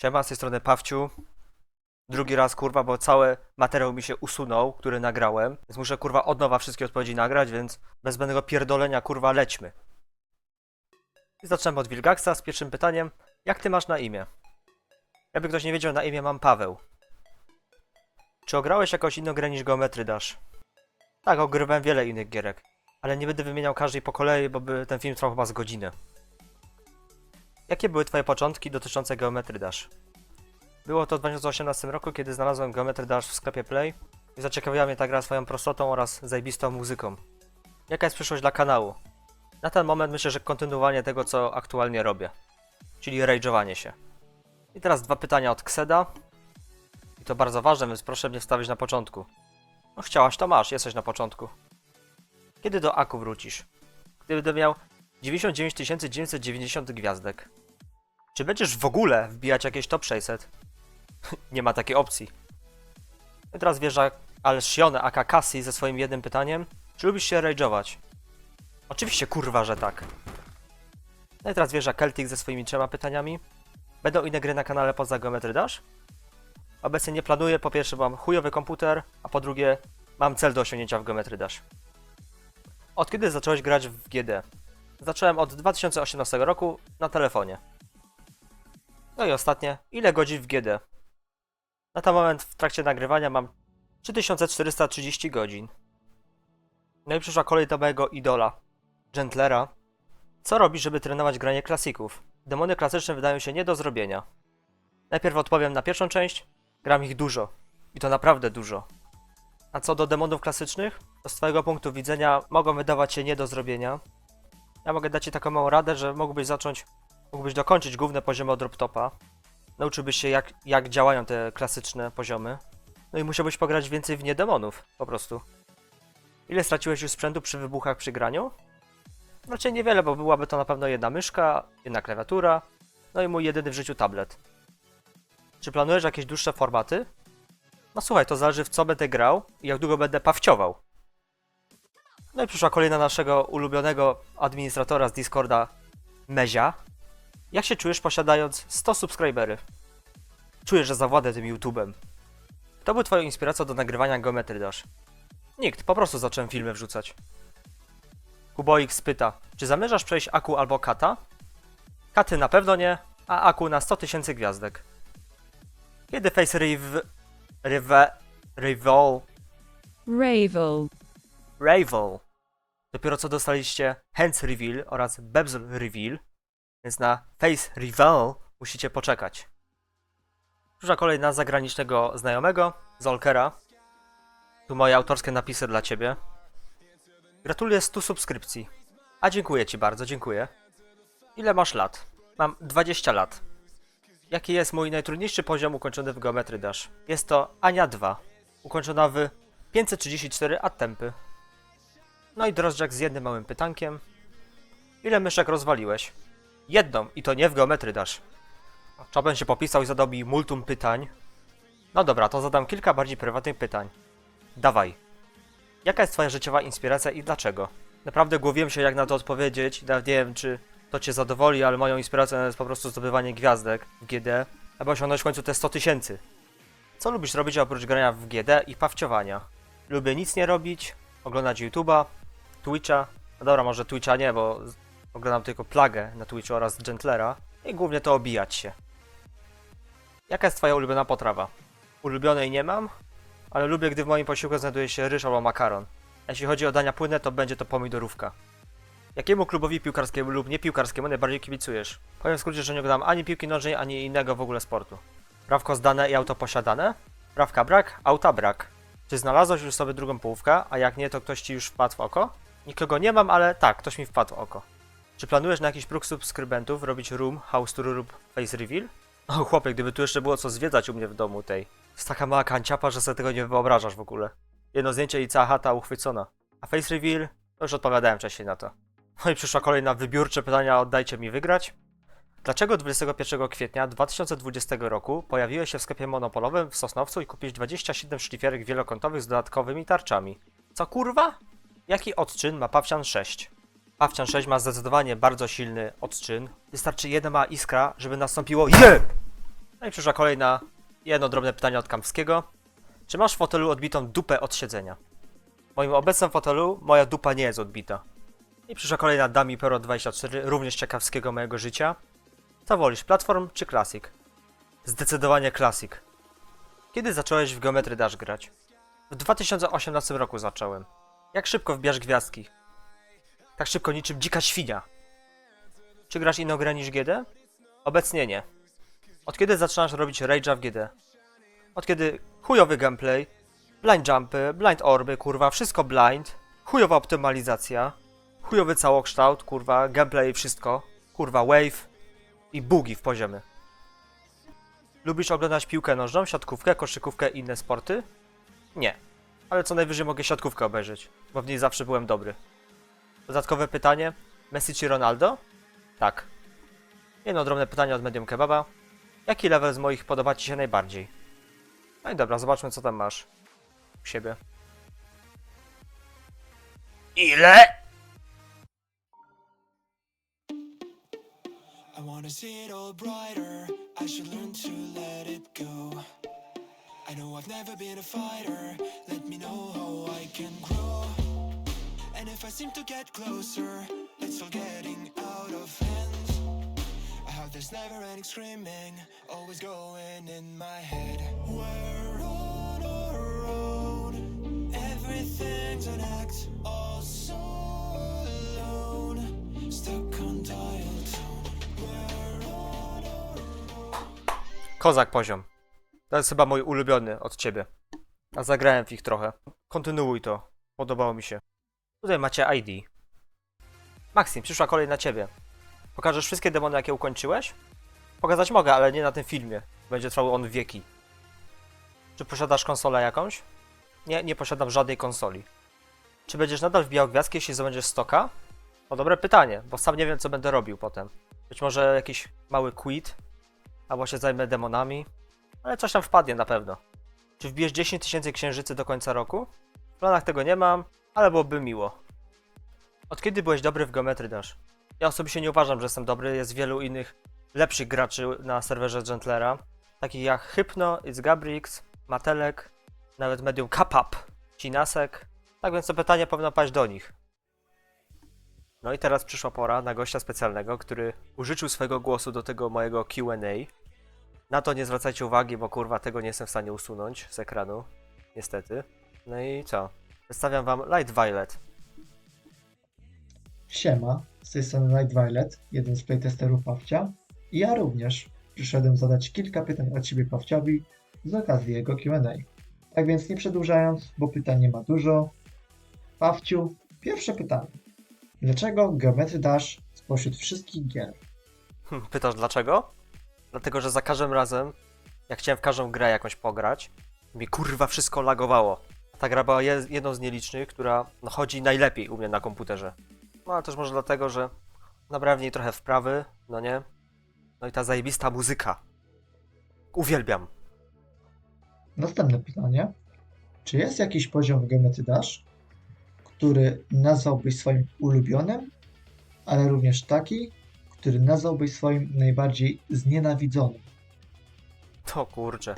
Siema, z tej strony Pawciu. Drugi raz, kurwa, bo cały materiał mi się usunął, który nagrałem. Więc muszę, kurwa, od nowa wszystkie odpowiedzi nagrać, więc bez zbędnego pierdolenia, kurwa, lećmy. I zaczynamy od Wilgaxa z pierwszym pytaniem. Jak ty masz na imię? Jakby ktoś nie wiedział, na imię mam Paweł. Czy ograłeś jakąś inną grę niż Geometry Dash? Tak, ogrywałem wiele innych gierek. Ale nie będę wymieniał każdej po kolei, bo by ten film trwał chyba z godzinę. Jakie były twoje początki dotyczące Geometry Dash? Było to w 2018 roku, kiedy znalazłem Geometry Dash w sklepie Play i zaciekawiła mnie ta gra swoją prostotą oraz zajebistą muzyką. Jaka jest przyszłość dla kanału? Na ten moment myślę, że kontynuowanie tego, co aktualnie robię, czyli rage'owanie się. I teraz dwa pytania od Xeda. I to bardzo ważne, więc proszę mnie wstawić na początku. No chciałaś, to masz, jesteś na początku. Kiedy do Aku wrócisz? Gdy będę miał 99 990 gwiazdek. Czy będziesz w ogóle wbijać jakieś top 600? Nie ma takiej opcji. I teraz wjeżdża Alshionne aka Cassie ze swoim jednym pytaniem. Czy lubisz się rage'ować? Oczywiście kurwa, że tak. No i teraz wjeżdża Celtic ze swoimi trzema pytaniami. Będą inne gry na kanale poza Geometry Dash? Obecnie nie planuję, po pierwsze mam chujowy komputer, a po drugie mam cel do osiągnięcia w Geometry Dash. Od kiedy zacząłeś grać w GD? Zacząłem od 2018 roku na telefonie. No i ostatnie, ile godzin w GD? Na ten moment w trakcie nagrywania mam 3430 godzin. No i przyszła kolej do mojego idola, Gentlera. Co robisz, żeby trenować granie klasików? Demony klasyczne wydają się nie do zrobienia. Najpierw odpowiem na pierwszą część. Gram ich dużo. I to naprawdę dużo. A co do demonów klasycznych, to z twojego punktu widzenia mogą wydawać się nie do zrobienia. Ja mogę dać ci taką małą radę, że mógłbyś dokończyć główne poziomy od Droptopa. Nauczyłbyś się jak działają te klasyczne poziomy. No i musiałbyś pograć więcej w niedemonów, po prostu. Ile straciłeś już sprzętu przy wybuchach przy graniu? Raczej niewiele, bo byłaby to na pewno jedna myszka, jedna klawiatura, no i mój jedyny w życiu tablet. Czy planujesz jakieś dłuższe formaty? No słuchaj, to zależy w co będę grał i jak długo będę pawciował. No i przyszła kolejna naszego ulubionego administratora z Discorda, Mezia. Jak się czujesz posiadając 100 subskrybery? Czuję, że zawładę tym YouTubem. Kto był twoją inspiracją do nagrywania Geometry Dash? Nikt, po prostu zacząłem filmy wrzucać. Kuboik spyta, czy zamierzasz przejść Aku albo Kata? Katy na pewno nie, a Aku na 100 000 gwiazdek. Kiedy Face Ravel. Dopiero co dostaliście Hands Reveal oraz Bezel Reveal, więc na Face Reveal musicie poczekać. Przyszła kolej na zagranicznego znajomego, Zolkera. Tu moje autorskie napisy dla ciebie. Gratuluję 100 subskrypcji. A dziękuję ci bardzo, dziękuję. Ile masz lat? Mam 20 lat. Jaki jest mój najtrudniejszy poziom ukończony w Geometry Dash? Jest to Ania 2, ukończona w 534 attempy. No i Drożdżak z jednym małym pytankiem. Ile myszek rozwaliłeś? Jedną, i to nie w Geometry Dash. Czabem się popisał i zadał mi multum pytań. No dobra, to zadam kilka bardziej prywatnych pytań. Dawaj. Jaka jest twoja życiowa inspiracja i dlaczego? Naprawdę głowiłem się jak na to odpowiedzieć. Nawet nie wiem, czy to cię zadowoli, ale moją inspiracją jest po prostu zdobywanie gwiazdek w GD, aby osiągnąć w końcu te 100 000. Co lubisz robić oprócz grania w GD i pawciowania? Lubię nic nie robić, oglądać YouTube'a, Twitcha. No dobra, może Twitcha nie, bo oglądam tylko Plagę na Twitchu oraz Gentlera. I głównie to obijać się. Jaka jest twoja ulubiona potrawa? Ulubionej nie mam, ale lubię, gdy w moim posiłku znajduje się ryż albo makaron. Jeśli chodzi o dania płynne, to będzie to pomidorówka. Jakiemu klubowi piłkarskiemu lub niepiłkarskiemu najbardziej kibicujesz? Powiem w skrócie, że nie oglądam ani piłki nożnej, ani innego w ogóle sportu. Prawko zdane i auto posiadane? Prawka brak, auta brak. Czy znalazłeś już sobie drugą połówkę, a jak nie, to ktoś ci już wpadł w oko? Nikogo nie mam, ale tak, ktoś mi wpadł w oko. Czy planujesz na jakiś próg subskrybentów robić room, house tour lub face reveal? O chłopie, gdyby tu jeszcze było co zwiedzać u mnie w domu tej. Jest taka mała kanciapa, że sobie tego nie wyobrażasz w ogóle. Jedno zdjęcie i cała chata uchwycona. A face reveal? To już odpowiadałem wcześniej na to. No i przyszła kolejna wybiórcze pytania, oddajcie mi wygrać. Dlaczego 21 kwietnia 2020 roku pojawiłeś się w sklepie monopolowym w Sosnowcu i kupiłeś 27 szlifierek wielokątowych z dodatkowymi tarczami? Co kurwa? Jaki odczyn ma Pawcian 6? Pawcian 6 ma zdecydowanie bardzo silny odczyn. Wystarczy jedna mała iskra, żeby nastąpiło JE! No i przyszła kolejna, jedno drobne pytanie od Kampskiego. Czy masz w fotelu odbitą dupę od siedzenia? W moim obecnym fotelu moja dupa nie jest odbita. I przyszła kolejna Dami Pero 24, również ciekawskiego mojego życia. Co wolisz, platform czy Classic? Zdecydowanie Classic. Kiedy zacząłeś w Geometry Dash grać? W 2018 roku zacząłem. Jak szybko wbijasz gwiazdki? Tak szybko niczym dzika świnia. Czy grasz inną grę niż GD? Obecnie nie. Od kiedy zaczynasz robić rage'a w GD? Od kiedy chujowy gameplay, blind jumpy, blind orby, kurwa, wszystko blind, chujowa optymalizacja, chujowy całokształt, kurwa, gameplay, wszystko, kurwa, wave i bugi w poziomie. Lubisz oglądać piłkę nożną, siatkówkę, koszykówkę i inne sporty? Nie. Ale co najwyżej mogę siatkówkę obejrzeć, bo w niej zawsze byłem dobry. Dodatkowe pytanie. Messi czy Ronaldo? Tak. Jedno drobne pytanie od Medium Kebaba. Jaki level z moich podoba Ci się najbardziej? No i dobra, zobaczmy co tam masz u siebie. Ile? I wanna see it all brighter. I should learn to let it go. I know I've never been a fighter. Let me know how I can grow. And if I seem to get closer, it's all getting out of hand. I have this never-ending screaming, always going in my head. We're on our own. Everything's an act, all so alone. Stuck on dial tone. Kozak poziom. To jest chyba mój ulubiony od Ciebie. A zagrałem w ich trochę. Kontynuuj to. Podobało mi się. Tutaj macie ID. Maxim, przyszła kolej na Ciebie. Pokażesz wszystkie demony, jakie ukończyłeś? Pokazać mogę, ale nie na tym filmie. Będzie trwał on wieki. Czy posiadasz konsolę jakąś? Nie, nie posiadam żadnej konsoli. Czy będziesz nadal wbijał gwiazdki, jeśli zdobędziesz stoka? O, dobre pytanie, bo sam nie wiem, co będę robił potem. Być może jakiś mały quit, albo się zajmę demonami, ale coś tam wpadnie na pewno. Czy wbijesz 10 000 księżycy do końca roku? W planach tego nie mam, ale byłoby miło. Od kiedy byłeś dobry w Geometry Dash? Ja osobiście nie uważam, że jestem dobry, jest wielu innych lepszych graczy na serwerze Gentlera, takich jak Hypno, It's Gabrix, Matelek, nawet Medium Kapap, Cinasek, tak więc to pytanie powinno paść do nich. No i teraz przyszła pora na gościa specjalnego, który użyczył swojego głosu do tego mojego Q&A. Na to nie zwracajcie uwagi, bo kurwa tego nie jestem w stanie usunąć z ekranu, niestety. No i co? Przedstawiam wam Light Violet. Siema, z tej strony Night Violet, jeden z playtesterów Pawcia i ja również przyszedłem zadać kilka pytań od Ciebie Pawciowi z okazji jego Q&A. Tak więc nie przedłużając, bo pytań nie ma dużo. Pawciu, pierwsze pytanie. Dlaczego Geometry Dash spośród wszystkich gier? Pytasz dlaczego? Dlatego, że za każdym razem, jak chciałem w każdą grę jakąś pograć, mi kurwa wszystko lagowało. Ta gra była jedną z nielicznych, która chodzi najlepiej u mnie na komputerze. No ale też może dlatego, że nabrałem w niej trochę wprawy, no nie? No i ta zajebista muzyka. Uwielbiam. Następne pytanie. Czy jest jakiś poziom w Geometry Dash, który nazwałbyś swoim ulubionym, ale również taki, który nazwałbyś swoim najbardziej znienawidzonym? To kurczę.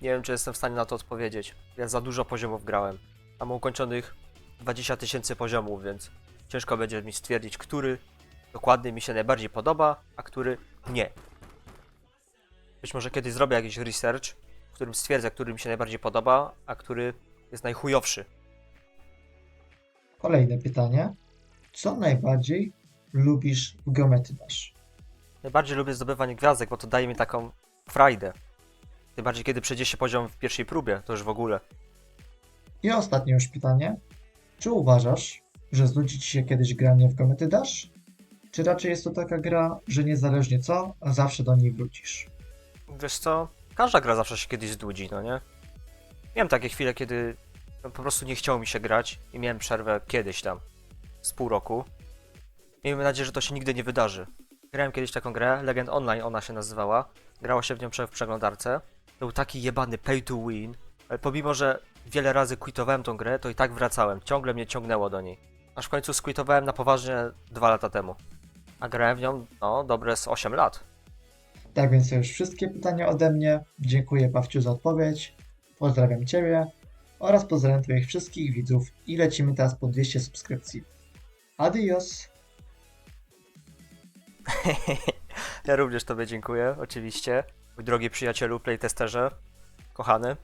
Nie wiem, czy jestem w stanie na to odpowiedzieć. Ja za dużo poziomów grałem. Mam ukończonych 20 000 poziomów, więc ciężko będzie mi stwierdzić, który dokładnie mi się najbardziej podoba, a który nie. Być może kiedyś zrobię jakiś research, w którym stwierdzę, który mi się najbardziej podoba, a który jest najchujowszy. Kolejne pytanie. Co najbardziej lubisz w Geometry Dash? Najbardziej lubię zdobywanie gwiazdek, bo to daje mi taką frajdę. Tym bardziej, kiedy przejdzie się poziom w pierwszej próbie, to już w ogóle. I ostatnie już pytanie. Czy uważasz, że znudzi Ci się kiedyś granie w Geometry Dash? Czy raczej jest to taka gra, że niezależnie co, zawsze do niej wrócisz? Wiesz co? Każda gra zawsze się kiedyś zdłudzi, no nie? Miałem takie chwile, kiedy po prostu nie chciało mi się grać i miałem przerwę kiedyś tam, z pół roku. Miejmy nadzieję, że to się nigdy nie wydarzy. Grałem kiedyś taką grę, Legend Online ona się nazywała. Grało się w nią w przeglądarce. To był taki jebany pay to win, ale pomimo, że wiele razy quitowałem tą grę, to i tak wracałem. Ciągle mnie ciągnęło do niej. Aż w końcu squitowałem na poważnie 2 lata temu. A grałem w nią, no, dobre z 8 lat. Tak więc to już wszystkie pytania ode mnie. Dziękuję Pawciu za odpowiedź. Pozdrawiam Ciebie oraz pozdrawiam Twoich wszystkich widzów i lecimy teraz po 200 subskrypcji. Adios! Ja również Tobie dziękuję, oczywiście. Mój drogi przyjacielu, playtesterze, kochany.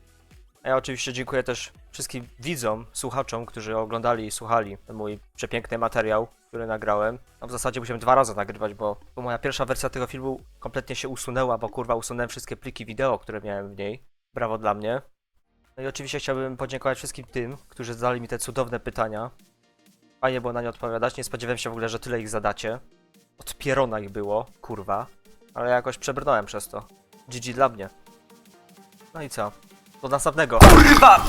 A ja oczywiście dziękuję też wszystkim widzom, słuchaczom, którzy oglądali i słuchali ten mój przepiękny materiał, który nagrałem. No w zasadzie musiałem 2 razy nagrywać, bo moja pierwsza wersja tego filmu kompletnie się usunęła, bo kurwa usunąłem wszystkie pliki wideo, które miałem w niej. Brawo dla mnie. No i oczywiście chciałbym podziękować wszystkim tym, którzy zadali mi te cudowne pytania. Fajnie było na nie odpowiadać, nie spodziewałem się w ogóle, że tyle ich zadacie. Od pierona ich było, kurwa. Ale jakoś przebrnąłem przez to. GG dla mnie. No i co? Do następnego. KURWA!